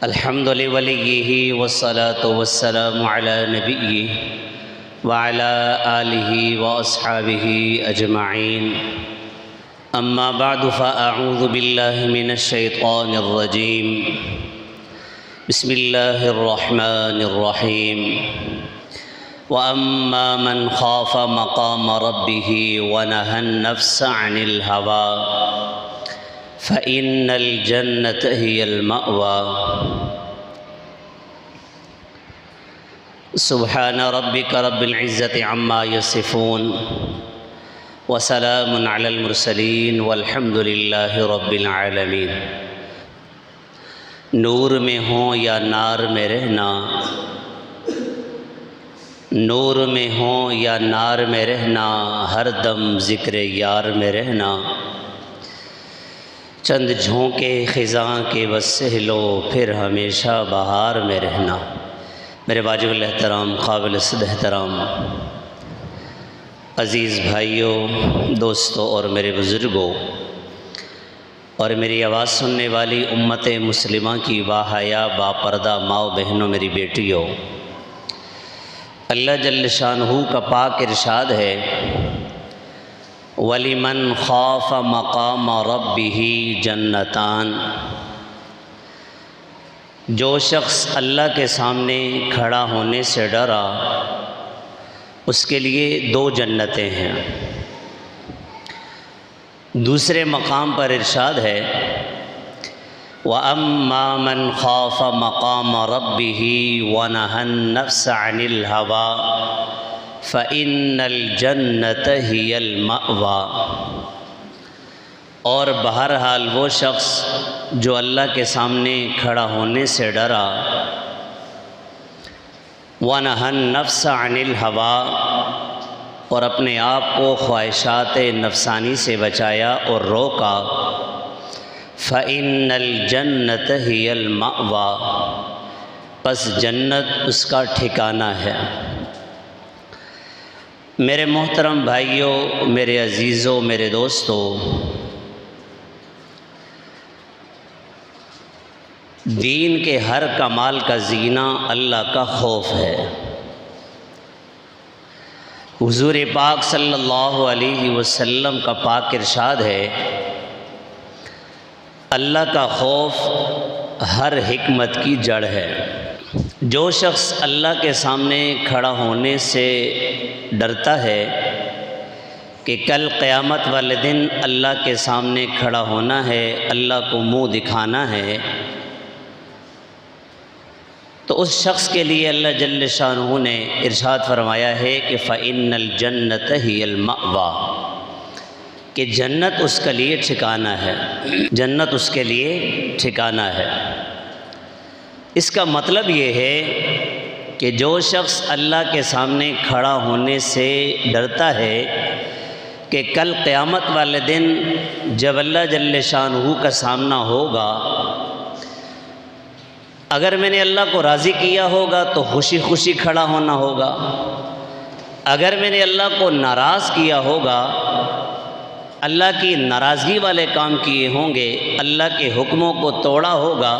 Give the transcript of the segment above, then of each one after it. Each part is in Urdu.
الحمد لوليه والصلاة والسلام على نبيه وعلى آله وأصحابه أجمعين. أما بعد فأعوذ بالله من الشيطان الرجيم. بسم الله الرحمن الرحيم. وأما من خاف مقام ربه ونهى النفس عن الهوى فإن الجنة هي المأوى. سبحان ربك رب العزة عما يصفون وسلام على المرسلين والحمد لله رب العالمین. نور میں ہوں یا نار میں رہنا، نور میں ہوں یا نار میں رہنا، ہر دم ذکر یار میں رہنا. چند جھونکے خزاں کے بس سہ لو، پھر ہمیشہ بہار میں رہنا. میرے واجب الاحترام، قابل صد احترام عزیز بھائیوں، دوستوں اور میرے بزرگوں اور میری آواز سننے والی امت مسلمہ کی باحیا باپردہ ماؤ بہنوں، میری بیٹیوں، اللہ جل شانہ کا پاک ارشاد ہے وَلِمَنْ خَافَ مَقَامَ رَبِّهِ جَنَّتَانِ. جو شخص اللہ کے سامنے کھڑا ہونے سے ڈرا اس کے لیے دو جنتیں ہیں. دوسرے مقام پر ارشاد ہے وَأَمَّا مَنْ خَافَ مَقَامَ رَبِّهِ وَنَهَى النَّفْسَ عَنِ الْهَوَىٰ فَإِنَّ الْجَنَّةَ هِيَ الْمَأْوَىٰ. اور بہرحال وہ شخص جو اللہ کے سامنے کھڑا ہونے سے ڈرا، وَنَهَى النَّفْسَ عَنِ الْهَوَىٰ، اور اپنے آپ کو خواہشات نفسانی سے بچایا اور روکا، فَإِنَّ الْجَنَّةَ هِيَ الْمَأْوَىٰ، پس جنت اس کا ٹھکانہ ہے. میرے محترم بھائیوں، میرے عزیزوں، میرے دوستوں، دین کے ہر کمال کا زینہ اللہ کا خوف ہے. حضور پاک صلی اللہ علیہ وسلم کا پاک ارشاد ہے اللہ کا خوف ہر حکمت کی جڑ ہے. جو شخص اللہ کے سامنے کھڑا ہونے سے ڈرتا ہے کہ کل قیامت والے دن اللہ کے سامنے کھڑا ہونا ہے، اللہ کو منہ دکھانا ہے، تو اس شخص کے لیے اللہ جل شانہ نے ارشاد فرمایا ہے کہ فَإِنَّ الْجَنَّةَ هِيَ الْمَأْوَىٰ، کہ جنت اس کے لیے ٹھکانہ ہے، جنت اس کے لیے ٹھکانہ ہے. اس کا مطلب یہ ہے کہ جو شخص اللہ کے سامنے کھڑا ہونے سے ڈرتا ہے کہ کل قیامت والے دن جب اللہ جل شانہ کا سامنا ہوگا، اگر میں نے اللہ کو راضی کیا ہوگا تو خوشی خوشی کھڑا ہونا ہوگا، اگر میں نے اللہ کو ناراض کیا ہوگا، اللہ کی ناراضگی والے کام کیے ہوں گے، اللہ کے حکموں کو توڑا ہوگا،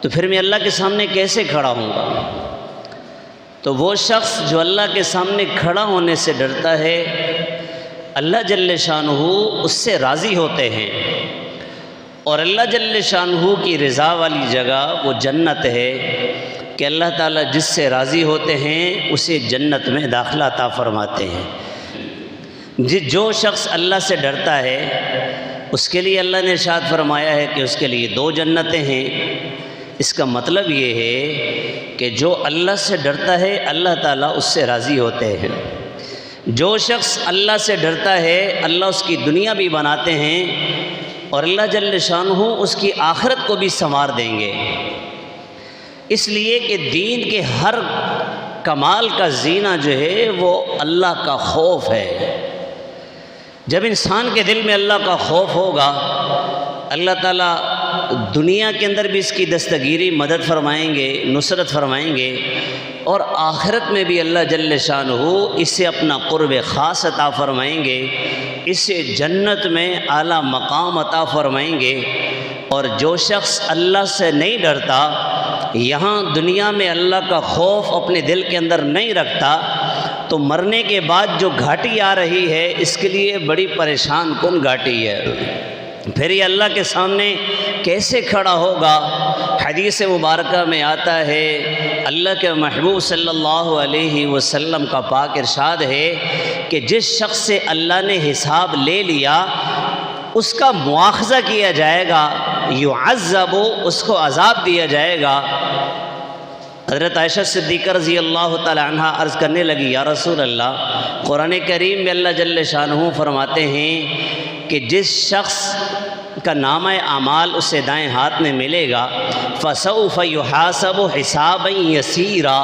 تو پھر میں اللہ کے سامنے کیسے کھڑا ہوں گا؟ تو وہ شخص جو اللہ کے سامنے کھڑا ہونے سے ڈرتا ہے، اللہ جل شانہ اس سے راضی ہوتے ہیں، اور اللہ جل شانہ کی رضا والی جگہ وہ جنت ہے کہ اللہ تعالیٰ جس سے راضی ہوتے ہیں اسے جنت میں داخلہ عطا فرماتے ہیں. جو شخص اللہ سے ڈرتا ہے اس کے لیے اللہ نے ارشاد فرمایا ہے کہ اس کے لیے دو جنتیں ہیں. اس کا مطلب یہ ہے کہ جو اللہ سے ڈرتا ہے اللہ تعالیٰ اس سے راضی ہوتے ہیں. جو شخص اللہ سے ڈرتا ہے اللہ اس کی دنیا بھی بناتے ہیں اور اللہ جل شانہ اس کی آخرت کو بھی سنوار دیں گے. اس لیے کہ دین کے ہر کمال کا زینہ جو ہے وہ اللہ کا خوف ہے. جب انسان کے دل میں اللہ کا خوف ہوگا، اللہ تعالیٰ دنیا کے اندر بھی اس کی دستگیری مدد فرمائیں گے، نصرت فرمائیں گے، اور آخرت میں بھی اللہ جل شانہ اسے اپنا قرب خاص عطا فرمائیں گے، اسے جنت میں اعلیٰ مقام عطا فرمائیں گے. اور جو شخص اللہ سے نہیں ڈرتا، یہاں دنیا میں اللہ کا خوف اپنے دل کے اندر نہیں رکھتا، تو مرنے کے بعد جو گھاٹی آ رہی ہے اس کے لیے بڑی پریشان کن گھاٹی ہے۔ پھر یہ اللہ کے سامنے کیسے کھڑا ہوگا؟ حدیث مبارکہ میں آتا ہے، اللہ کے محبوب صلی اللہ علیہ وسلم کا پاک ارشاد ہے کہ جس شخص سے اللہ نے حساب لے لیا اس کا مواخذہ کیا جائے گا، یعذب، اس کو عذاب دیا جائے گا۔ حضرت عائشہ صدیقہ رضی اللہ تعالی عنہ عرض کرنے لگی، یا رسول اللہ، قرآن کریم میں اللہ جل شانہ فرماتے ہیں کہ جس شخص کا نامہ اعمال اسے دائیں ہاتھ میں ملے گا، فسوف یحاسب حسابا یسیرا،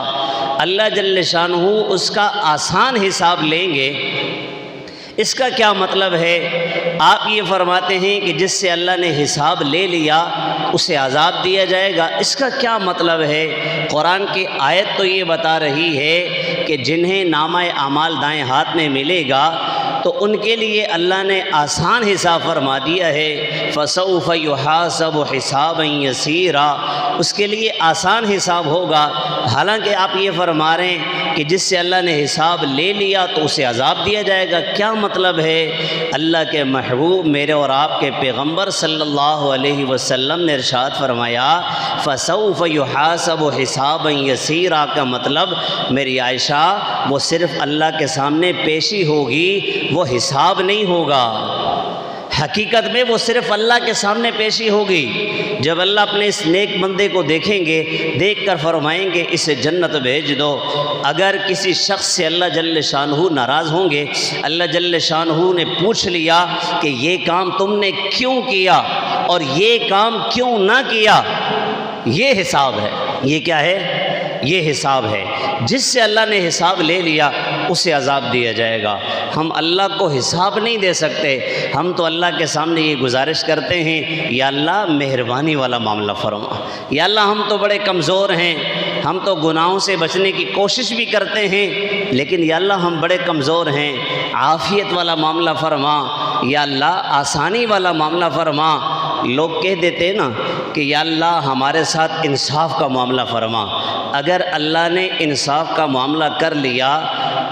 اللہ جل شانہ اس کا آسان حساب لیں گے۔ اس کا کیا مطلب ہے؟ آپ یہ فرماتے ہیں کہ جس سے اللہ نے حساب لے لیا اسے عذاب دیا جائے گا، اس کا کیا مطلب ہے؟ قرآن کی آیت تو یہ بتا رہی ہے کہ جنہیں نامہ اعمال دائیں ہاتھ میں ملے گا تو ان کے لیے اللہ نے آسان حساب فرما دیا ہے، فسوف یحاسب حسابا یسیرا، اس کے لیے آسان حساب ہوگا۔ حالانکہ آپ یہ فرما رہے ہیں کہ جس سے اللہ نے حساب لے لیا تو اسے عذاب دیا جائے گا، کیا مطلب ہے؟ اللہ کے محبوب میرے اور آپ کے پیغمبر صلی اللہ علیہ وسلم نے ارشاد فرمایا، فسوف یحاسب حسابا یسیرا کا مطلب میری عائشہ وہ صرف اللہ کے سامنے پیشی ہوگی، وہ حساب نہیں ہوگا۔ حقیقت میں وہ صرف اللہ کے سامنے پیشی ہوگی۔ جب اللہ اپنے اس نیک بندے کو دیکھیں گے، دیکھ کر فرمائیں گے اسے جنت بھیج دو۔ اگر کسی شخص سے اللہ جل شانہ ناراض ہوں گے، اللہ جل شانہ نے پوچھ لیا کہ یہ کام تم نے کیوں کیا اور یہ کام کیوں نہ کیا، یہ حساب ہے۔ یہ کیا ہے؟ یہ حساب ہے۔ جس سے اللہ نے حساب لے لیا اسے عذاب دیا جائے گا۔ ہم اللہ کو حساب نہیں دے سکتے، ہم تو اللہ کے سامنے یہ گزارش کرتے ہیں، یا اللہ مہربانی والا معاملہ فرما، یا اللہ ہم تو بڑے کمزور ہیں، ہم تو گناہوں سے بچنے کی کوشش بھی کرتے ہیں، لیکن یا اللہ ہم بڑے کمزور ہیں، عافیت والا معاملہ فرما، یا اللہ آسانی والا معاملہ فرما۔ لوگ کہہ دیتے ہیں نا کہ یا اللہ ہمارے ساتھ انصاف کا معاملہ فرما۔ اگر اللہ نے انصاف کا معاملہ کر لیا،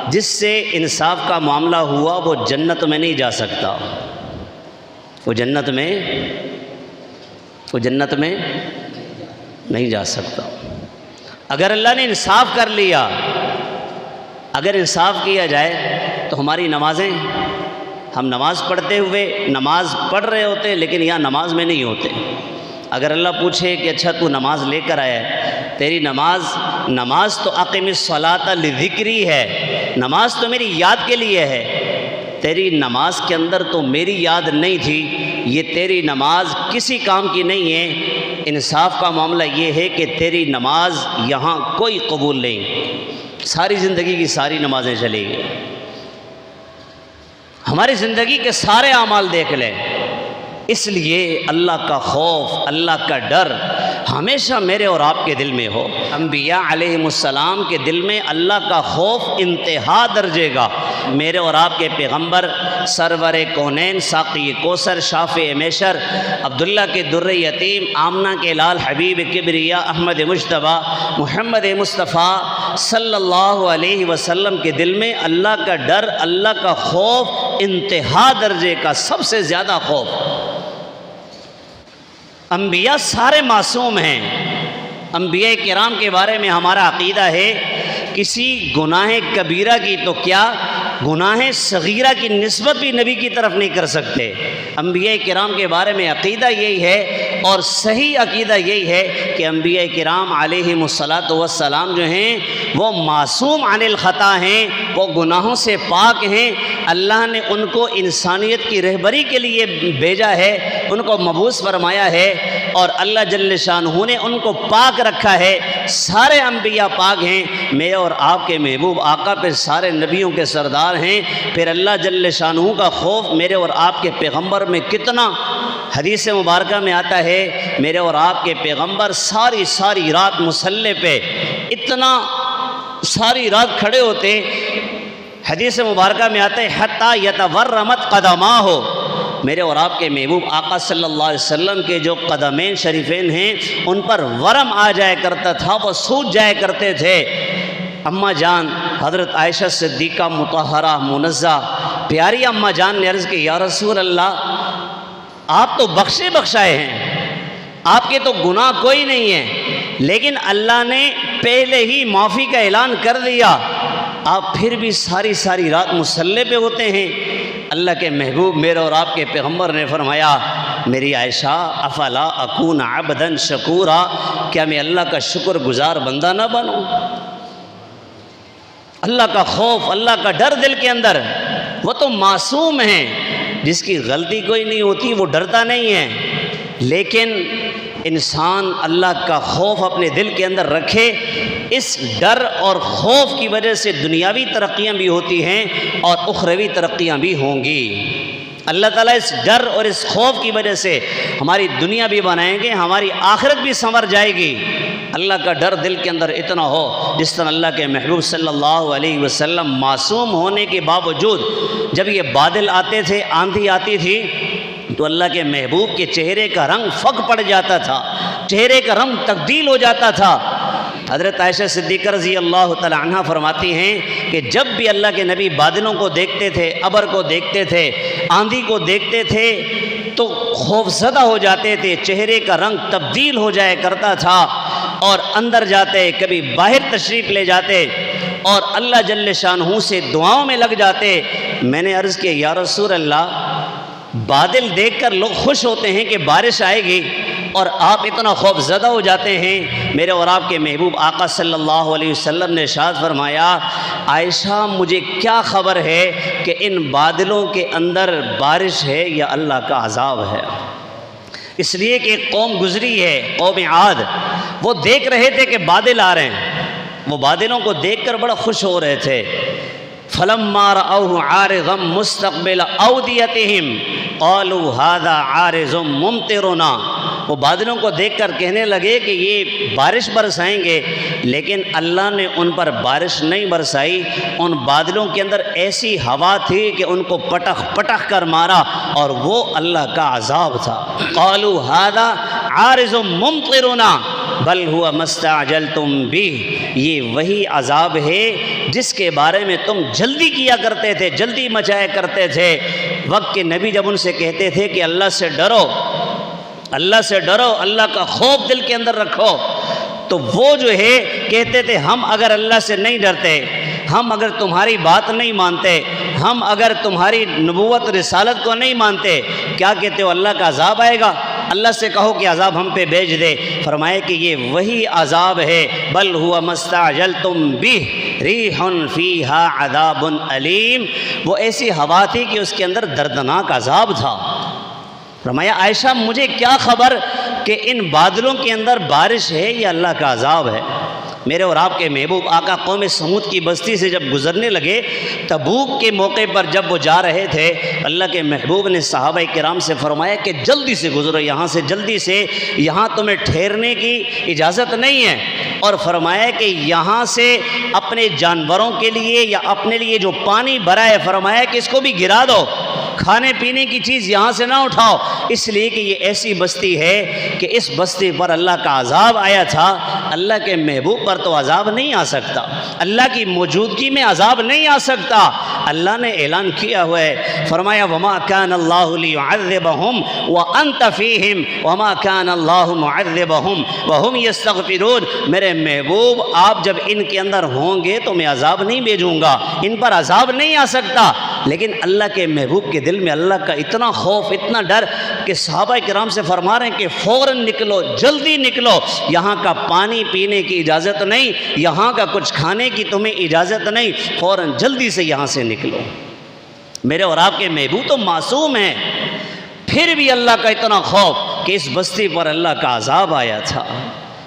جس سے انصاف کا معاملہ ہوا وہ جنت میں نہیں جا سکتا، وہ جنت میں نہیں جا سکتا۔ اگر اللہ نے انصاف کر لیا، اگر انصاف کیا جائے تو ہماری نمازیں، ہم نماز پڑھتے ہوئے نماز پڑھ رہے ہوتے لیکن یہاں نماز میں نہیں ہوتے۔ اگر اللہ پوچھے کہ اچھا تو نماز لے کر آیا ہے، تیری نماز تو اقیم الصلاۃ لذکری ہے، نماز تو میری یاد کے لیے ہے، تیری نماز کے اندر تو میری یاد نہیں تھی، یہ تیری نماز کسی کام کی نہیں ہے۔ انصاف کا معاملہ یہ ہے کہ تیری نماز یہاں کوئی قبول نہیں، ساری زندگی کی ساری نمازیں چلے گی، ہماری زندگی کے سارے اعمال دیکھ لیں۔ اس لیے اللہ کا خوف، اللہ کا ڈر ہمیشہ میرے اور آپ کے دل میں ہو۔ انبیاء علیہم السلام کے دل میں اللہ کا خوف انتہا درجے گا۔ میرے اور آپ کے پیغمبر سرور کونین، ساقی کوثر، شافع میشر، عبداللہ کے در یتیم، آمنہ کے لال، حبیب کبریا، احمد مجتبیٰ، محمد مصطفیٰ صلی اللہ علیہ وسلم کے دل میں اللہ کا ڈر، اللہ کا خوف انتہا درجے کا، سب سے زیادہ خوف۔ انبیاء سارے معصوم ہیں۔ انبیاء کرام کے بارے میں ہمارا عقیدہ ہے کسی گناہ کبیرہ کی تو کیا گناہ صغیرہ کی نسبت بھی نبی کی طرف نہیں کر سکتے۔ انبیاء کرام کے بارے میں عقیدہ یہی ہے، اور صحیح عقیدہ یہی ہے کہ انبیاء کرام علیہم الصلاۃ والسلام جو ہیں وہ معصوم عن الخطا ہیں، وہ گناہوں سے پاک ہیں۔ اللہ نے ان کو انسانیت کی رہبری کے لیے بھیجا ہے، ان کو مبعوث فرمایا ہے، اور اللہ جل شانہ نے ان کو پاک رکھا ہے۔ سارے انبیاء پاک ہیں، میرے اور آپ کے محبوب آقا پہ سارے نبیوں کے سردار ہیں۔ پھر اللہ جل شانہ کا خوف میرے اور آپ کے پیغمبر میں کتنا، حدیث مبارکہ میں آتا ہے میرے اور آپ کے پیغمبر ساری رات مصلی پہ اتنا ساری رات کھڑے ہوتے، حدیث مبارکہ میں آتا ہے حتی یتورمت قدماہ، میرے اور آپ کے محبوب آقا صلی اللہ علیہ وسلم کے جو قدمین شریفین ہیں ان پر ورم آ جایا کرتا تھا، وہ سوج جایا کرتے تھے۔ اماں جان حضرت عائشہ صدیقہ مطہرہ منزہ پیاری اماں جان نے عرض کی یا رسول اللہ آپ تو بخشے بخشائے ہیں، آپ کے تو گناہ کوئی نہیں ہے، لیکن اللہ نے پہلے ہی معافی کا اعلان کر دیا، آپ پھر بھی ساری رات مصلی پہ ہوتے ہیں۔ اللہ کے محبوب میرے اور آپ کے پیغمبر نے فرمایا میری عائشہ افلا اکون عبدا شکورا، کیا میں اللہ کا شکر گزار بندہ نہ بنوں؟ اللہ کا خوف، اللہ کا ڈر دل کے اندر، وہ تو معصوم ہیں، جس کی غلطی کوئی نہیں ہوتی وہ ڈرتا نہیں ہے، لیکن انسان اللہ کا خوف اپنے دل کے اندر رکھے، اس ڈر اور خوف کی وجہ سے دنیاوی ترقیاں بھی ہوتی ہیں اور اخروی ترقیاں بھی ہوں گی۔ اللہ تعالیٰ اس ڈر اور اس خوف کی وجہ سے ہماری دنیا بھی بنائیں گے، ہماری آخرت بھی سنور جائے گی۔ اللہ کا ڈر دل کے اندر اتنا ہو جس طرح اللہ کے محبوب صلی اللہ علیہ وسلم معصوم ہونے کے باوجود جب یہ بادل آتے تھے، آندھی آتی تھی، تو اللہ کے محبوب کے چہرے کا رنگ فک پڑ جاتا تھا، چہرے کا رنگ تبدیل ہو جاتا تھا۔ حضرت عائشہ صدیقہ رضی اللہ تعالی عنہ فرماتی ہیں کہ جب بھی اللہ کے نبی بادلوں کو دیکھتے تھے، ابر کو دیکھتے تھے، آندھی کو دیکھتے تھے تو خوف زدہ ہو جاتے تھے، چہرے کا رنگ تبدیل ہو جایا کرتا تھا، اور اندر جاتے، کبھی باہر تشریف لے جاتے اور اللہ جل شانہ سے دعاؤں میں لگ جاتے۔ میں نے عرض کیا یا رسول اللہ بادل دیکھ کر لوگ خوش ہوتے ہیں کہ بارش آئے گی اور آپ اتنا خوف زدہ ہو جاتے ہیں۔ میرے اور آپ کے محبوب آقا صلی اللہ علیہ وسلم نے ارشاد فرمایا عائشہ مجھے کیا خبر ہے کہ ان بادلوں کے اندر بارش ہے یا اللہ کا عذاب ہے؟ اس لیے کہ ایک قوم گزری ہے، قوم عاد، وہ دیکھ رہے تھے کہ بادل آ رہے ہیں، وہ بادلوں کو دیکھ کر بڑا خوش ہو رہے تھے۔ فَلَمَّا رَأَوْهُ عَارِضًا مُسْتَقْبِلَ أَوْدِيَتِهِمْ قَالُوا هَذَا عَارِضٌ مُمْطِرُنَا، وہ بادلوں کو دیکھ کر کہنے لگے کہ یہ بارش برسائیں گے، لیکن اللہ نے ان پر بارش نہیں برسائی۔ ان بادلوں کے اندر ایسی ہوا تھی کہ ان کو پٹخ پٹخ کر مارا، اور وہ اللہ کا عذاب تھا۔ قَالُوا هَذَا عَارِضٌ مُمْطِرُنَا بل ہوا مستعجلتم بہ، یہ وہی عذاب ہے جس کے بارے میں تم جلدی کیا کرتے تھے، جلدی مچایا کرتے تھے۔ وقت کے نبی جب ان سے کہتے تھے کہ اللہ سے ڈرو، اللہ سے ڈرو، اللہ کا خوف دل کے اندر رکھو، تو وہ جو ہے کہتے تھے ہم اگر اللہ سے نہیں ڈرتے، ہم اگر تمہاری بات نہیں مانتے، ہم اگر تمہاری نبوت رسالت کو نہیں مانتے، کیا کہتے ہو اللہ کا عذاب آئے گا؟ اللہ سے کہو کہ عذاب ہم پہ بھیج دے۔ فرمائے کہ یہ وہی عذاب ہے، بل ہوا مستعجلتم بہ ریح فیہا عذاب علیم، وہ ایسی ہوا تھی کہ اس کے اندر دردناک عذاب تھا۔ فرمایا عائشہ مجھے کیا خبر کہ ان بادلوں کے اندر بارش ہے یا اللہ کا عذاب ہے؟ میرے اور آپ کے محبوب آقا قوم سمود کی بستی سے جب گزرنے لگے، تبوک کے موقع پر جب وہ جا رہے تھے، اللہ کے محبوب نے صحابہ کرام سے فرمایا کہ جلدی سے گزرو یہاں سے، جلدی سے، یہاں تمہیں ٹھہرنے کی اجازت نہیں ہے، اور فرمایا کہ یہاں سے اپنے جانوروں کے لیے یا اپنے لیے جو پانی بھرا ہے، فرمایا کہ اس کو بھی گرا دو، کھانے پینے کی چیز یہاں سے نہ اٹھاؤ، اس لیے کہ یہ ایسی بستی ہے کہ اس بستی پر اللہ کا عذاب آیا تھا۔ اللہ کے محبوب پر تو عذاب نہیں آ سکتا، اللہ کی موجودگی میں عذاب نہیں آ سکتا۔ اللہ نے اعلان کیا ہوا ہے، فرمایا وما كان اللہ لیعذبہم وانت فیہم وما كان اللہ معذبہم وہم یستغفرون۔ میرے محبوب آپ جب ان کے اندر ہوں گے تو میں عذاب نہیں بھیجوں گا، ان پر عذاب نہیں آ سکتا۔ لیکن اللہ کے محبوب کے دل میں اللہ کا اتنا خوف، اتنا ڈر کہ صحابہ کرام سے فرما رہے ہیں کہ فوراً نکلو، جلدی نکلو، یہاں کا پانی پینے کی اجازت نہیں، یہاں کا کچھ کھانے کی تمہیں اجازت نہیں، فوراً جلدی سے یہاں سے نکلو۔ میرے اور آپ کے محبوب تو معصوم ہیں، پھر بھی اللہ کا اتنا خوف کہ اس بستی پر اللہ کا عذاب آیا تھا۔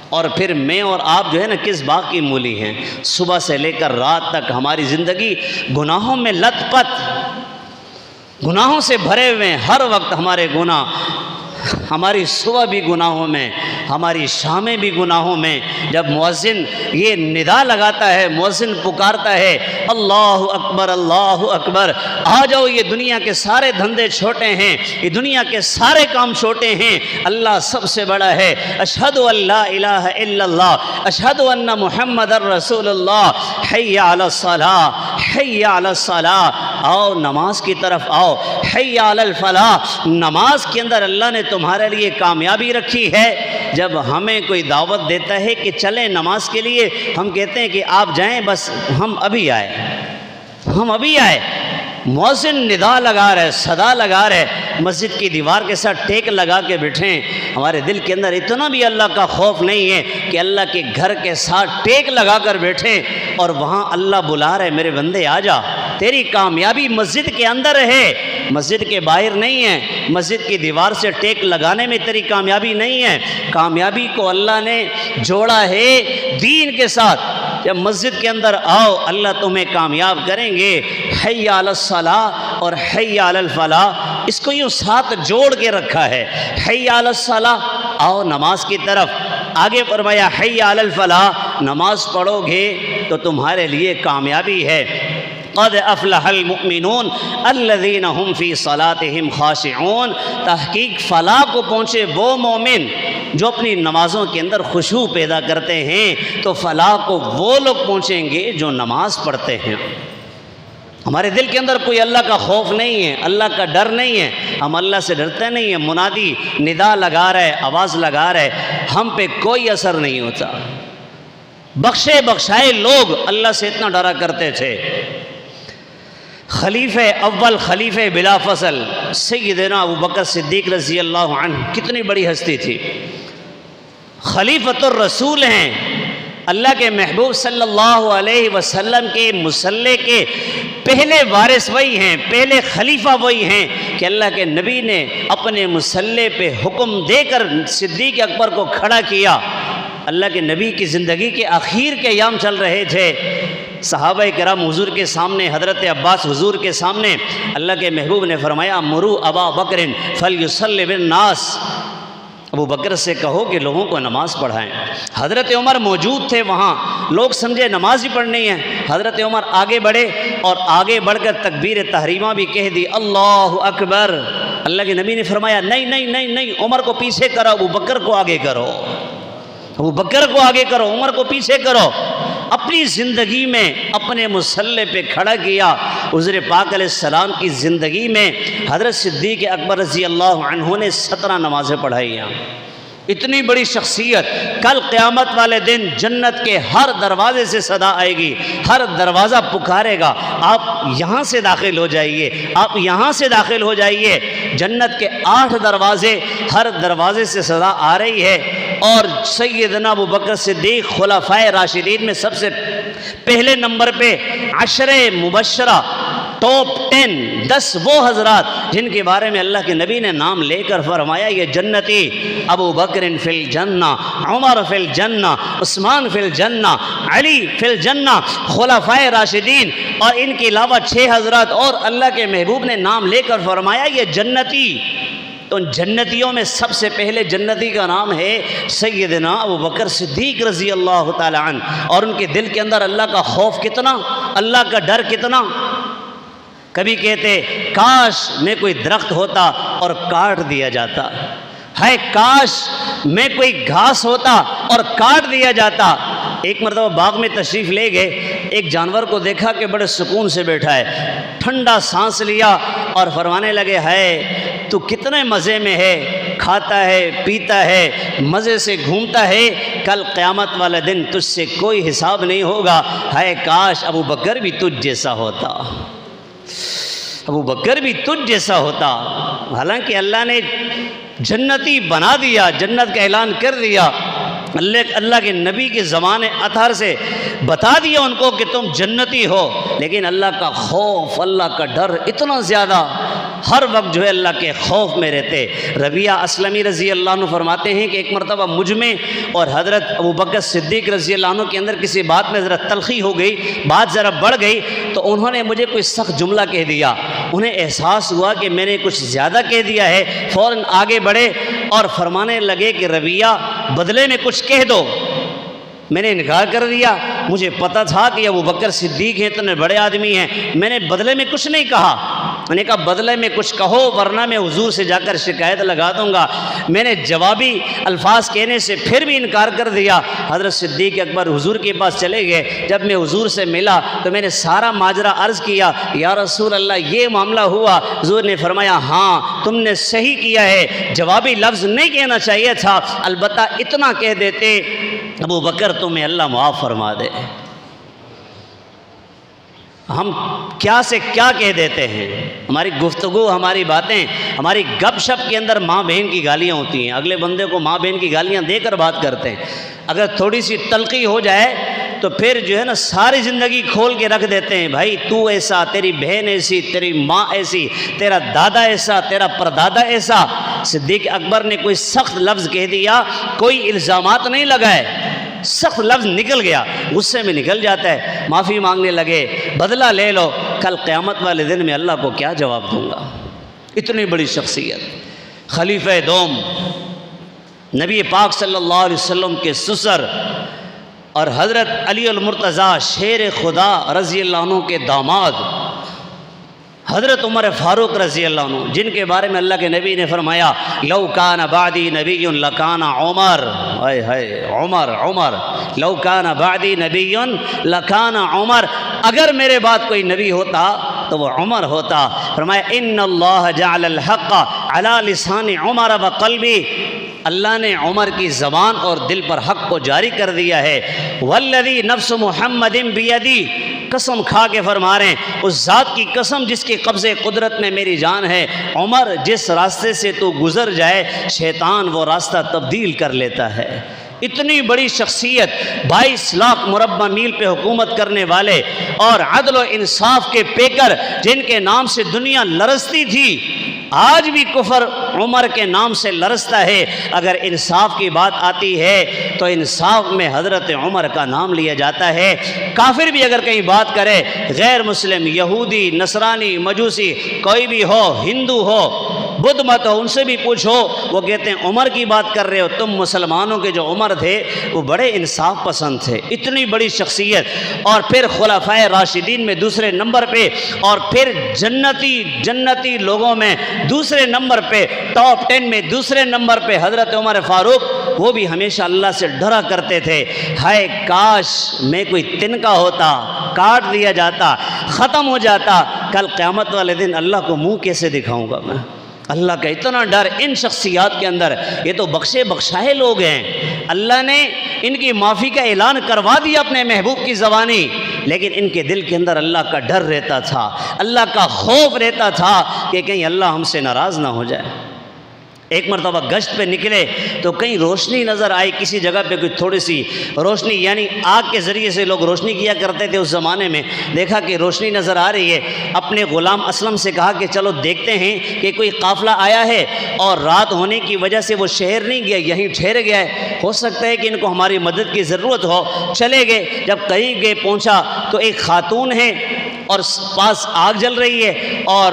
اور پھر میں اور آپ جو ہے نا کس باغ کی مولی ہیں، صبح سے لے کر رات تک ہماری زندگی گناہوں میں لت پت، گناہوں سے بھرے ہوئے ہیں، ہر وقت ہمارے گناہ ہماری صبح بھی گناہوں میں، ہماری شامیں بھی گناہوں میں۔ جب مؤذن یہ ندا لگاتا ہے، مؤذن پکارتا ہے اللہ اکبر اللہ اکبر، آ جاؤ، یہ دنیا کے سارے دھندے چھوٹے ہیں، یہ دنیا کے سارے کام چھوٹے ہیں، اللہ سب سے بڑا ہے۔ اشہد ان لا الہ الا اللہ، اشہد ان محمد رسول اللہ، حی علی الصلاۃ، حی علی الصلاۃ، آؤ نماز کی طرف آؤ، حی علی الفلاح، نماز کے اندر اللہ نے تمہارے لیے کامیابی رکھی ہے۔ جب ہمیں کوئی دعوت دیتا ہے کہ چلیں نماز کے لیے، ہم کہتے ہیں کہ آپ جائیں، بس ہم ابھی آئے، ہم ابھی آئے۔ مؤذن ندا لگا رہے، صدا لگا رہے، مسجد کی دیوار کے ساتھ ٹیک لگا کے بیٹھیں، ہمارے دل کے اندر اتنا بھی اللہ کا خوف نہیں ہے کہ اللہ کے گھر کے ساتھ ٹیک لگا کر بیٹھیں اور وہاں اللہ بلا رہے میرے بندے آ جا، تیری کامیابی مسجد کے اندر ہے، مسجد کے باہر نہیں ہے۔ مسجد کی دیوار سے ٹیک لگانے میں تیری کامیابی نہیں ہے، کامیابی کو اللہ نے جوڑا ہے دین کے ساتھ۔ جب مسجد کے اندر آؤ اللہ تمہیں کامیاب کریں گے۔ حی علی الصلاۃ اور حی علی الفلاح، اس کو یوں ساتھ جوڑ کے رکھا ہے۔ حی علی الصلاۃ، آؤ نماز کی طرف، آگے فرمایا حی علی الفلاح، نماز پڑھو گے تو تمہارے لیے کامیابی ہے۔ قد افلح المؤمنون الذین هم فی صلاتهم خاشعون، تحقیق فلاح کو پہنچے وہ مومن جو اپنی نمازوں کے اندر خشوع پیدا کرتے ہیں، تو فلاح کو وہ لوگ پہنچیں گے جو نماز پڑھتے ہیں۔ ہمارے دل کے اندر کوئی اللہ کا خوف نہیں ہے، اللہ کا ڈر نہیں ہے، ہم اللہ سے ڈرتے نہیں ہیں۔ منادی ندا لگا رہے، آواز لگا رہے، ہم پہ کوئی اثر نہیں ہوتا۔ بخشے بخشائے لوگ اللہ سے اتنا ڈرا کرتے تھے۔ خلیفہ اول، خلیفہ بلا فصل سیدنا ابو بکر صدیق رضی اللہ عنہ، کتنی بڑی ہستی تھی، خلیفۃ الرسول ہیں، اللہ کے محبوب صلی اللہ علیہ وسلم کے مصلی کے پہلے وارث وہی ہیں، پہلے خلیفہ وہی ہیں کہ اللہ کے نبی نے اپنے مصلی پہ حکم دے کر صدیق اکبر کو کھڑا کیا۔ اللہ کے نبی کی زندگی کے آخر کے ایام چل رہے تھے، صحابہ کرام حضور کے سامنے، حضرت عباس حضور کے سامنے، اللہ کے محبوب نے فرمایا مرو ابا بکر فلیصلی بالناس، ابو بکر سے کہو کہ لوگوں کو نماز پڑھائیں۔ حضرت عمر موجود تھے وہاں، لوگ سمجھے نماز ہی پڑھنی ہے، حضرت عمر آگے بڑھے اور آگے بڑھ کر تکبیر تحریمہ بھی کہہ دی، اللہ اکبر۔ اللہ کے نبی نے فرمایا نہیں نہیں نہیں نہیں، عمر کو پیچھے کرو، ابو بکر کو آگے کرو، ابو بکر کو آگے کرو، عمر کو پیچھے کرو۔ اپنی زندگی میں اپنے مصلی پہ کھڑا کیا۔ حضور پاک علیہ السلام کی زندگی میں حضرت صدیق اکبر رضی اللہ عنہ نے 17 نمازیں پڑھائی ہیں۔ اتنی بڑی شخصیت، کل قیامت والے دن جنت کے ہر دروازے سے صدا آئے گی، ہر دروازہ پکارے گا، آپ یہاں سے داخل ہو جائیے، آپ یہاں سے داخل ہو جائیے۔ جنت کے 8 دروازے، ہر دروازے سے صدا آ رہی ہے، اور سیدنا ابو بکر صدیق خلفائے راشدین میں سب سے پہلے نمبر پہ 10 مبشرہ، ٹاپ 10 وہ حضرات جن کے بارے میں اللہ کے نبی نے نام لے کر فرمایا یہ جنتی، ابو بکر فی الجنہ، عمر فی الجنہ، عثمان فی الجنہ، علی فی الجنہ، خلفائے راشدین، اور ان کے علاوہ 6 حضرات اور اللہ کے محبوب نے نام لے کر فرمایا یہ جنتی۔ تو ان جنتیوں میں سب سے پہلے جنتی کا نام ہے سیدنا ابو بکر صدیق رضی اللہ تعالی عنہ، اور ان کے دل کے اندر اللہ کا خوف کتنا، اللہ کا ڈر کتنا۔ کبھی کہتے کاش میں کوئی درخت ہوتا اور کاٹ دیا جاتا، ہے کاش میں کوئی گھاس ہوتا اور کاٹ دیا جاتا۔ ایک مرتبہ باغ میں تشریف لے گئے، ایک جانور کو دیکھا کہ بڑے سکون سے بیٹھا ہے، ٹھنڈا سانس لیا اور فرمانے لگے ہے تو کتنے مزے میں ہے، کھاتا ہے پیتا ہے، مزے سے گھومتا ہے، کل قیامت والا دن تجھ سے کوئی حساب نہیں ہوگا، ہے کاش ابو بکر بھی تجھ جیسا ہوتا، ابو بکر بھی تجھ جیسا ہوتا۔ حالانکہ اللہ نے جنتی بنا دیا، جنت کا اعلان کر دیا، اللہ کے نبی کے زمانے اطہر سے بتا دیا ان کو کہ تم جنتی ہو، لیکن اللہ کا خوف، اللہ کا ڈر اتنا زیادہ، ہر وقت جو ہے اللہ کے خوف میں رہتے۔ ربیعہ اسلمی رضی اللہ عنہ فرماتے ہیں کہ ایک مرتبہ مجھ میں اور حضرت ابو بکر صدیق رضی اللہ عنہ کے اندر کسی بات میں ذرا تلخی ہو گئی، بات ذرا بڑھ گئی، تو انہوں نے مجھے کوئی سخت جملہ کہہ دیا انہیں احساس ہوا کہ میں نے کچھ زیادہ کہہ دیا ہے، فوراً آگے بڑھے اور فرمانے لگے کہ ربیہ بدلے میں کچھ کہہ دو۔ میں نے انکار کر دیا، مجھے پتہ تھا کہ ابوبکر صدیق ہیں، اتنے بڑے آدمی ہیں، میں نے بدلے میں کچھ نہیں کہا۔ میں نے کہا بدلے میں کچھ کہو ورنہ میں حضور سے جا کر شکایت لگا دوں گا۔ میں نے جوابی الفاظ کہنے سے پھر بھی انکار کر دیا۔ حضرت صدیق اکبر حضور کے پاس چلے گئے۔ جب میں حضور سے ملا تو میں نے سارا ماجرا عرض کیا، یا رسول اللہ یہ معاملہ ہوا۔ حضور نے فرمایا ہاں تم نے صحیح کیا ہے، جوابی لفظ نہیں کہنا چاہیے تھا، البتہ اتنا کہہ دیتے ابوبکر تمہیں اللہ معاف فرما دے۔ ہم کیا سے کیا کہہ دیتے ہیں، ہماری گفتگو، ہماری باتیں، ہماری گپ شپ کے اندر ماں بہن کی گالیاں ہوتی ہیں، اگلے بندے کو ماں بہن کی گالیاں دے کر بات کرتے ہیں۔ اگر تھوڑی سی تلخی ہو جائے تو پھر جو ہے نا ساری زندگی کھول کے رکھ دیتے ہیں، بھائی تو ایسا، تیری بہن ایسی، تیری ماں ایسی، تیرا دادا ایسا، تیرا پردادا ایسا۔ صدیق اکبر نے کوئی سخت لفظ کہہ دیا، کوئی الزامات نہیں لگائے، سخت لفظ نکل گیا، غصے میں نکل جاتا ہے، معافی مانگنے لگے، بدلہ لے لو، کل قیامت والے دن میں اللہ کو کیا جواب دوں گا۔ اتنی بڑی شخصیت، خلیفہ دوم، نبی پاک صلی اللہ علیہ وسلم کے سسر اور حضرت علی المرتضیٰ شیر خدا رضی اللہ عنہ کے داماد، حضرت عمر فاروق رضی اللہ عنہ، جن کے بارے میں اللہ کے نبی نے فرمایا لو کان بعدی نبی لکان عمر، عمر عمر، لو کان بعدی نبی لکان عمر، اگر میرے بعد کوئی نبی ہوتا تو وہ عمر ہوتا۔ فرمایا ان اللہ جعل الحق علی لسان عمر وقلبی، اللہ نے عمر کی زبان اور دل پر حق کو جاری کر دیا ہے۔ والذی نفس محمد بیدی، قسم کھا کے فرما رہے ہیں اس ذات کی قسم جس کے قبضے قدرت میں میری جان ہے، عمر جس راستے سے تو گزر جائے شیطان وہ راستہ تبدیل کر لیتا ہے۔ اتنی بڑی شخصیت، 22 لاکھ مربع میل پہ حکومت کرنے والے اور عدل و انصاف کے پیکر، جن کے نام سے دنیا لرزتی تھی، آج بھی کفر عمر کے نام سے لرزتا ہے۔ اگر انصاف کی بات آتی ہے تو انصاف میں حضرت عمر کا نام لیا جاتا ہے۔ کافر بھی اگر کہیں بات کرے، غیر مسلم، یہودی، نصرانی، مجوسی، کوئی بھی ہو، ہندو ہو، بدھ مت ہو، ان سے بھی پوچھو، وہ کہتے ہیں عمر کی بات کر رہے ہو تم، مسلمانوں کے جو عمر تھے وہ بڑے انصاف پسند تھے۔ اتنی بڑی شخصیت، اور پھر خلفائے راشدین میں دوسرے نمبر پہ، اور پھر جنتی لوگوں میں دوسرے نمبر پہ، ٹاپ 10 میں دوسرے نمبر پہ حضرت عمر فاروق۔ وہ بھی ہمیشہ اللہ سے ڈرا کرتے تھے، ہائے کاش میں کوئی تنکا ہوتا، کاٹ دیا جاتا، ختم ہو جاتا، کل قیامت والے دن اللہ کو منہ کیسے دکھاؤں گا میں۔ اللہ کا اتنا ڈر ان شخصیات کے اندر۔ یہ تو بخشے بخشائے لوگ ہیں، اللہ نے ان کی معافی کا اعلان کروا دیا اپنے محبوب کی زبانی، لیکن ان کے دل کے اندر اللہ کا ڈر رہتا تھا، اللہ کا خوف رہتا تھا کہ کہیں اللہ ہم سے ناراض نہ ہو جائے۔ ایک مرتبہ گشت پہ نکلے تو کہیں روشنی نظر آئی، کسی جگہ پہ کوئی تھوڑی سی روشنی، یعنی آگ کے ذریعے سے لوگ روشنی کیا کرتے تھے اس زمانے میں، دیکھا کہ روشنی نظر آ رہی ہے، اپنے غلام اسلم سے کہا کہ چلو دیکھتے ہیں کہ کوئی قافلہ آیا ہے اور رات ہونے کی وجہ سے وہ شہر نہیں گیا، یہیں ٹھہر گیا ہے، ہو سکتا ہے کہ ان کو ہماری مدد کی ضرورت ہو۔ چلے گئے، جب قریب گئے پہنچا تو ایک خاتون ہے اور پاس آگ جل رہی ہے اور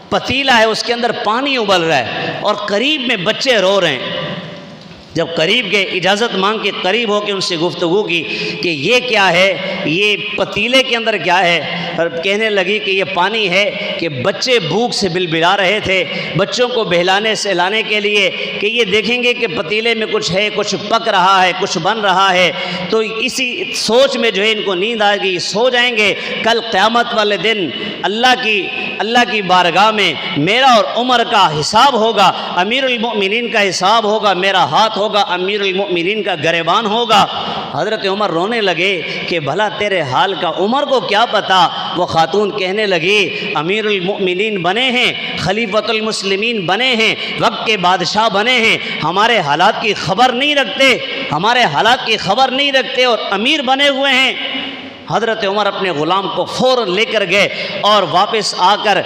پتیلا ہے، اس کے اندر پانی ابل رہا ہے اور قریب میں بچے رو رہے ہیں۔ جب قریب گئے، اجازت مانگ کے قریب ہو کے ان سے گفتگو کی کہ یہ کیا ہے، یہ پتیلے کے اندر کیا ہے، اور کہنے لگی کہ یہ پانی ہے کہ بچے بھوک سے بلبلا رہے تھے، بچوں کو بہلانے سہلانے کے لیے کہ یہ دیکھیں گے کہ پتیلے میں کچھ ہے، کچھ پک رہا ہے، کچھ بن رہا ہے، تو اسی سوچ میں جو ہے ان کو نیند آئے گی، سو جائیں گے، کل قیامت والے دن اللہ کی بارگاہ میں میرا اور عمر کا حساب ہوگا، امیر المؤمنین کا حساب ہوگا، میرا ہاتھ ہوگا، امیر المؤمنین کا گریبان ہوگا۔ حضرت عمر رونے لگے کہ بھلا تیرے حال کا عمر کو کیا پتا۔ وہ خاتون کہنے لگی امیر المؤمنین بنے ہیں، خلیفۃ المسلمین بنے ہیں، وقت کے بادشاہ بنے ہیں، ہمارے حالات کی خبر نہیں رکھتے، ہمارے حالات کی خبر نہیں رکھتے اور امیر بنے ہوئے ہیں۔ حضرت عمر اپنے غلام کو فوراً لے کر گئے اور واپس آ کر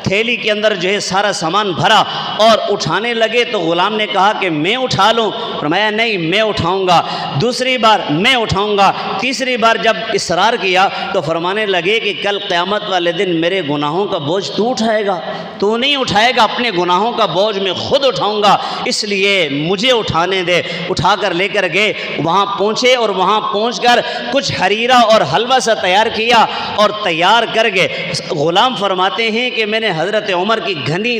تھیلی کے اندر جو ہے سارا سامان بھرا اور اٹھانے لگے تو غلام نے کہا کہ میں اٹھا لوں؟ فرمایا نہیں میں اٹھاؤں گا۔ دوسری بار میں اٹھاؤں گا۔ تیسری بار جب اصرار کیا تو فرمانے لگے کہ کل قیامت والے دن میرے گناہوں کا بوجھ تو اٹھائے گا؟ تو نہیں اٹھائے گا، اپنے گناہوں کا بوجھ میں خود اٹھاؤں گا، اس لیے مجھے اٹھانے دے۔ اٹھا کر لے کر گئے، وہاں پہنچے اور وہاں پہنچ کر کچھ حریرہ اور حلوہ سا تیار کیا اور تیار کر گئے۔ غلام فرماتے ہیں کہ میں نے حضرت عمر کی گھنی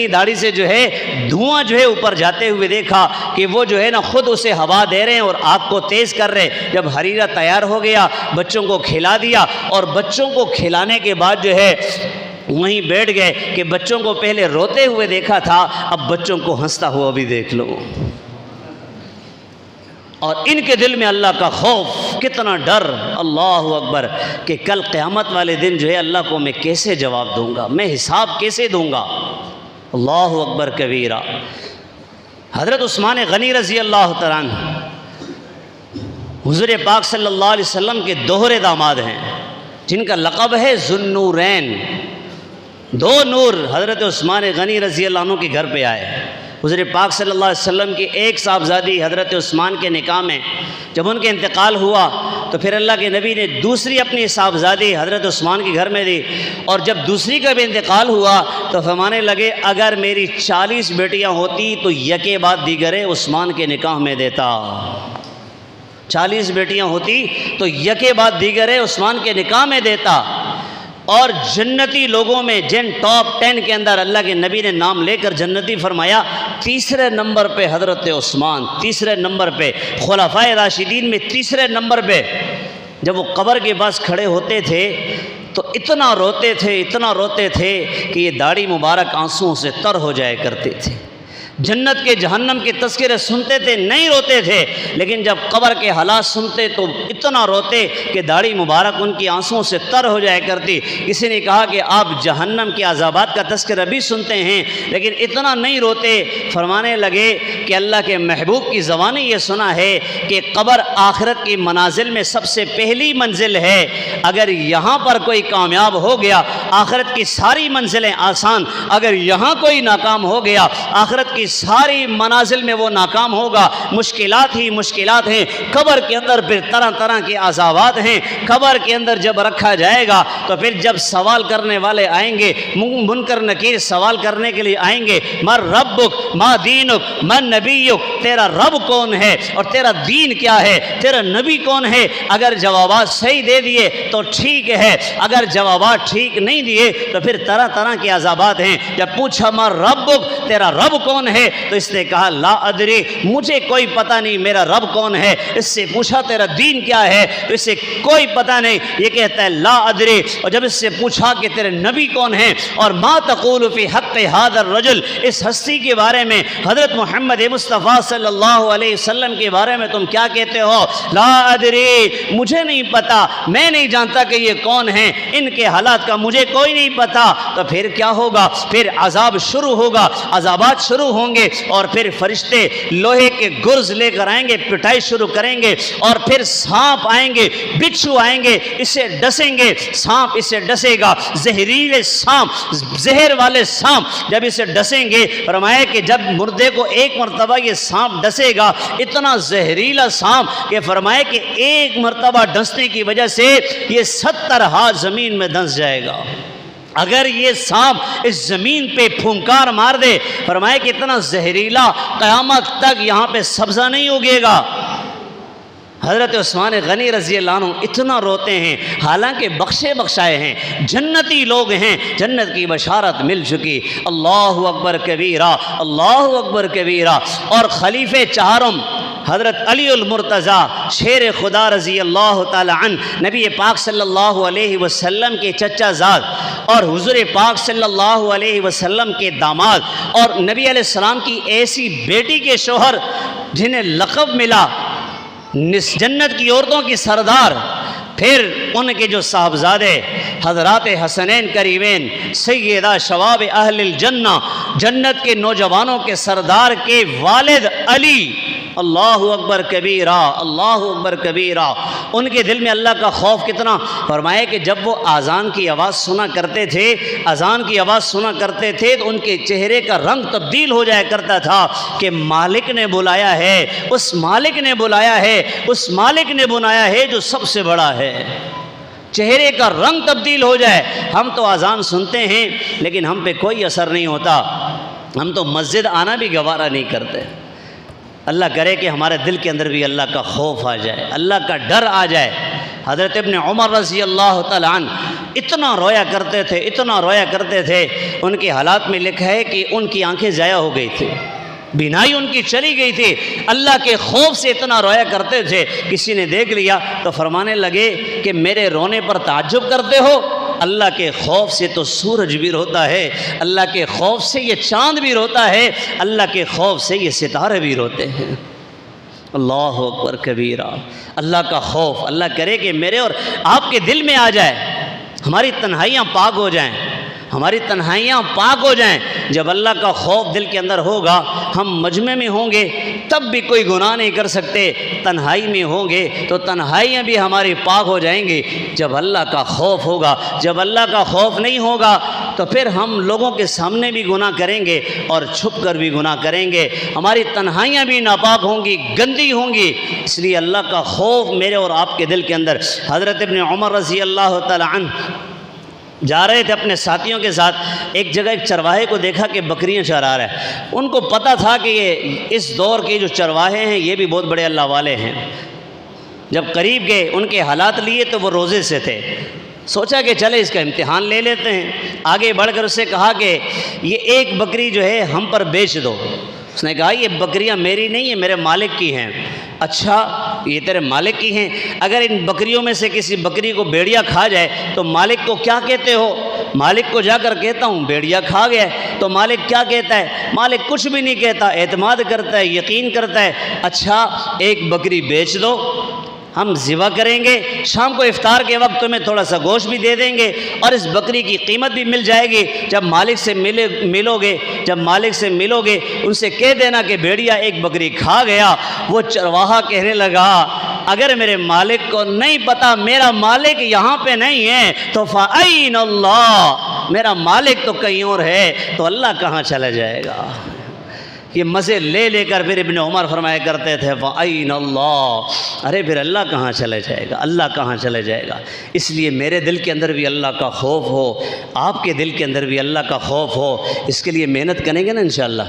داڑھی سے جو ہے دھواں جو ہے اوپر جاتے ہوئے دیکھا کہ وہ جو ہے نا خود اسے ہوا دے رہے ہیں اور آگ کو تیز کر رہے۔ جب حریرہ تیار ہو گیا بچوں کو کھلا دیا، اور بچوں کو کھلانے کے بعد جو ہے وہیں بیٹھ گئے کہ بچوں کو پہلے روتے ہوئے دیکھا تھا، اب بچوں کو ہنستا ہوا بھی دیکھ لو۔ اور ان کے دل میں اللہ کا خوف، کتنا ڈر، اللہ اکبر، کہ کل قیامت والے دن جو ہے اللہ کو میں کیسے جواب دوں گا، میں حساب کیسے دوں گا۔ اللہ اکبر کبیرہ۔ حضرت عثمان غنی رضی اللہ تعالیٰ عنہ حضور پاک صلی اللہ علیہ وسلم کے دوہرے داماد ہیں، جن کا لقب ہے ذوالنورین۔ دو نور حضرت عثمان غنی رضی اللہ عنہ کے گھر پہ آئے۔ حضور پاک صلی اللہ علیہ وسلم کی ایک صاحبزادی حضرت عثمان کے نکاح میں جب ان کے انتقال ہوا تو پھر اللہ کے نبی نے دوسری اپنی صاحبزادی حضرت عثمان کے گھر میں دی، اور جب دوسری کا بھی انتقال ہوا تو فرمانے لگے اگر میری 40 بیٹیاں ہوتی تو یکے بعد دیگرے عثمان کے نکاح میں دیتا۔ 40 بیٹیاں ہوتی تو یکے بعد دیگرے عثمان کے نکاح میں دیتا۔ اور جنتی لوگوں میں جن ٹاپ 10 کے اندر اللہ کے نبی نے نام لے کر جنتی فرمایا، تیسرے نمبر پہ حضرت عثمان، تیسرے نمبر پہ خلفائے راشدین میں تیسرے نمبر پہ۔ جب وہ قبر کے پاس کھڑے ہوتے تھے تو اتنا روتے تھے کہ یہ داڑھی مبارک آنسوؤں سے تر ہو جایا کرتے تھے۔ جنت کے جہنم کے تذکرے سنتے تھے، نہیں روتے تھے، لیکن جب قبر کے حالات سنتے تو اتنا روتے کہ داڑھی مبارک ان کی آنسوؤں سے تر ہو جایا کرتی۔ کسی نے کہا کہ آپ جہنم کے عذابات کا تذکرہ بھی سنتے ہیں لیکن اتنا نہیں روتے۔ فرمانے لگے کہ اللہ کے محبوب کی زبانی یہ سنا ہے کہ قبر آخرت کی منازل میں سب سے پہلی منزل ہے، اگر یہاں پر کوئی کامیاب ہو گیا آخرت کی ساری منزلیں آسان، اگر یہاں کوئی ناکام ہو گیا آخرت کی ساری منازل میں وہ ناکام ہوگا۔ مشکلات ہی مشکلات ہیں، قبر کے اندر پھر طرح طرح کے عذابات ہیں۔ قبر کے اندر جب رکھا جائے گا تو پھر جب سوال کرنے والے آئیں گے، منکر نکیر سوال کرنے کے لیے آئیں گے، ما ربک ما دینک ما نبیک، تیرا رب کون ہے اور تیرا دین کیا ہے، تیرا نبی کون ہے۔ اگر جوابات صحیح دے دیے تو ٹھیک ہے، اگر جوابات ٹھیک نہیں دیے تو پھر طرح طرح کے عذابات ہیں۔ جب پوچھا ما ربک، تیرا رب کون ہے، تو اس نے کہا لا ادری، مجھے کوئی پتہ نہیں میرا رب کون ہے۔ اس سے پوچھا تیرا دین کیا ہے، تو اسے کوئی پتہ نہیں، یہ کہتا ہے لا ادری۔ اور جب اس سے پوچھا کہ تیرے نبی کون ہیں اور ما تقول فی حق ھذا الرجل، اس ہستی کے بارے میں حضرت محمد مصطفیٰ صلی اللہ علیہ وسلم کے بارے میں تم کیا کہتے ہو، لا ادری، مجھے نہیں پتا، میں نہیں جانتا کہ یہ کون ہیں، ان کے حالات کا مجھے کوئی نہیں پتا۔ تو پھر کیا ہوگا، پھر عذاب شروع ہوگا، عذابات شروع ہوں گے، اور پھر فرشتے لوہے کے گرز لے کر آئیں گے، پٹائی شروع کریں گے، اور پھر سانپ آئیں گے، بچھو آئیں گے، اسے ڈسیں گے، سانپ اسے ڈسے گا، زہریلے سانپ، زہر والے سانپ جب اسے ڈسیں گے، فرمایا کہ جب مردے کو ایک مرتبہ یہ سانپ ڈسے گا، اتنا زہریلا سانپ کہ فرمایا کہ ایک مرتبہ ڈسنے کی وجہ سے یہ 70 ہاتھ زمین میں دھنس جائے گا۔ اگر یہ سانپ اس زمین پہ پھونکار مار دے، فرمایا کہ اتنا زہریلا قیامت تک یہاں پہ سبزہ نہیں اگے گا۔ حضرت عثمان غنی رضی اللہ عنہ اتنا روتے ہیں، حالانکہ بخشے بخشائے ہیں، جنتی لوگ ہیں، جنت کی بشارت مل چکی۔ اللہ اکبر کبیرہ، اللہ اکبر کبیرہ۔ اور خلیفہ چہارم حضرت علی المرتضیٰ شیر خدا رضی اللہ تعالی عنہ، نبی پاک صلی اللہ علیہ وسلم کے چچا زاد اور حضور پاک صلی اللہ علیہ وسلم کے داماد، اور نبی علیہ السلام کی ایسی بیٹی کے شوہر جنہیں لقب ملا جنت کی عورتوں کی سردار، پھر ان کے جو صاحبزادے حضرات حسنین کریمین سیدہ شباب اہل الجنہ، جنت کے نوجوانوں کے سردار کے والد علی اللہ اکبر کبیرہ، اللہ اکبر کبیرہ۔ ان کے دل میں اللہ کا خوف کتنا، فرمایا کہ جب وہ اذان کی آواز سنا کرتے تھے، اذان کی آواز سنا کرتے تھے تو ان کے چہرے کا رنگ تبدیل ہو جایا کرتا تھا کہ مالک نے بلایا ہے، اس مالک نے بلایا ہے، اس مالک نے بلایا ہے جو سب سے بڑا ہے۔ چہرے کا رنگ تبدیل ہو جائے۔ ہم تو اذان سنتے ہیں لیکن ہم پہ کوئی اثر نہیں ہوتا، ہم تو مسجد آنا بھی گوارہ نہیں کرتے۔ اللہ کرے کہ ہمارے دل کے اندر بھی اللہ کا خوف آ جائے، اللہ کا ڈر آ جائے۔ حضرت ابن عمر رضی اللہ تعالیٰ عنہ اتنا رویا کرتے تھے، اتنا رویا کرتے تھے، ان کے حالات میں لکھا ہے کہ ان کی آنکھیں ضائع ہو گئی تھی، بینائی ان کی چلی گئی تھی، اللہ کے خوف سے اتنا رویا کرتے تھے۔ کسی نے دیکھ لیا تو فرمانے لگے کہ میرے رونے پر تعجب کرتے ہو؟ اللہ کے خوف سے تو سورج بھی روتا ہے، اللہ کے خوف سے یہ چاند بھی روتا ہے، اللہ کے خوف سے یہ ستارے بھی روتے ہیں۔ اللہ اکبر کبیرہ۔ اللہ کا خوف اللہ کرے کہ میرے اور آپ کے دل میں آ جائے، ہماری تنہائیاں پاک ہو جائیں، ہماری تنہائیاں پاک ہو جائیں۔ جب اللہ کا خوف دل کے اندر ہوگا، ہم مجمع میں ہوں گے تب بھی کوئی گناہ نہیں کر سکتے، تنہائی میں ہوں گے تو تنہائیاں بھی ہماری پاک ہو جائیں گی۔ جب اللہ کا خوف ہوگا، جب اللہ کا خوف نہیں ہوگا تو پھر ہم لوگوں کے سامنے بھی گناہ کریں گے اور چھپ کر بھی گناہ کریں گے، ہماری تنہائیاں بھی ناپاک ہوں گی، گندی ہوں گی۔ اس لیے اللہ کا خوف میرے اور آپ کے دل کے اندر۔ حضرت ابن عمر رضی اللہ تعالی عنہ جا رہے تھے اپنے ساتھیوں کے ساتھ، ایک جگہ ایک چرواہے کو دیکھا کہ بکریاں چرا رہا ہے۔ ان کو پتہ تھا کہ یہ اس دور کے جو چرواہے ہیں یہ بھی بہت بڑے اللہ والے ہیں۔ جب قریب گئے ان کے حالات لیے تو وہ روزے سے تھے، سوچا کہ چلے اس کا امتحان لے لیتے ہیں۔ آگے بڑھ کر اس سے کہا کہ یہ ایک بکری جو ہے ہم پر بیچ دو۔ اس نے کہا یہ بکریاں میری نہیں ہیں، میرے مالک کی ہیں۔ اچھا یہ تیرے مالک کی ہیں؟ اگر ان بکریوں میں سے کسی بکری کو بھیڑیا کھا جائے تو مالک کو کیا کہتے ہو؟ مالک کو جا کر کہتا ہوں بھیڑیا کھا گیا ہے، تو مالک کیا کہتا ہے؟ مالک کچھ بھی نہیں کہتا، اعتماد کرتا ہے، یقین کرتا ہے۔ اچھا ایک بکری بیچ دو، ہم ذبح کریں گے، شام کو افطار کے وقت تمہیں تھوڑا سا گوشت بھی دے دیں گے اور اس بکری کی قیمت بھی مل جائے گی۔ جب مالک سے ملو گے ان سے کہہ دینا کہ بھیڑیا ایک بکری کھا گیا۔ وہ چرواہا کہنے لگا اگر میرے مالک کو نہیں پتا میرا مالک یہاں پہ نہیں ہے تو فَأَيْنَ اللَّهُ، میرا مالک تو کہیں اور ہے تو اللہ کہاں چلا جائے گا؟ یہ مزے لے لے کر پھر ابن عمر فرمایا کرتے تھے وَأَيْنَ اللَّهُ، ارے پھر اللہ کہاں چلا جائے گا، اللہ کہاں چلا جائے گا۔ اس لیے میرے دل کے اندر بھی اللہ کا خوف ہو، آپ کے دل کے اندر بھی اللہ کا خوف ہو، اس کے لیے محنت کریں گے نا انشاءاللہ۔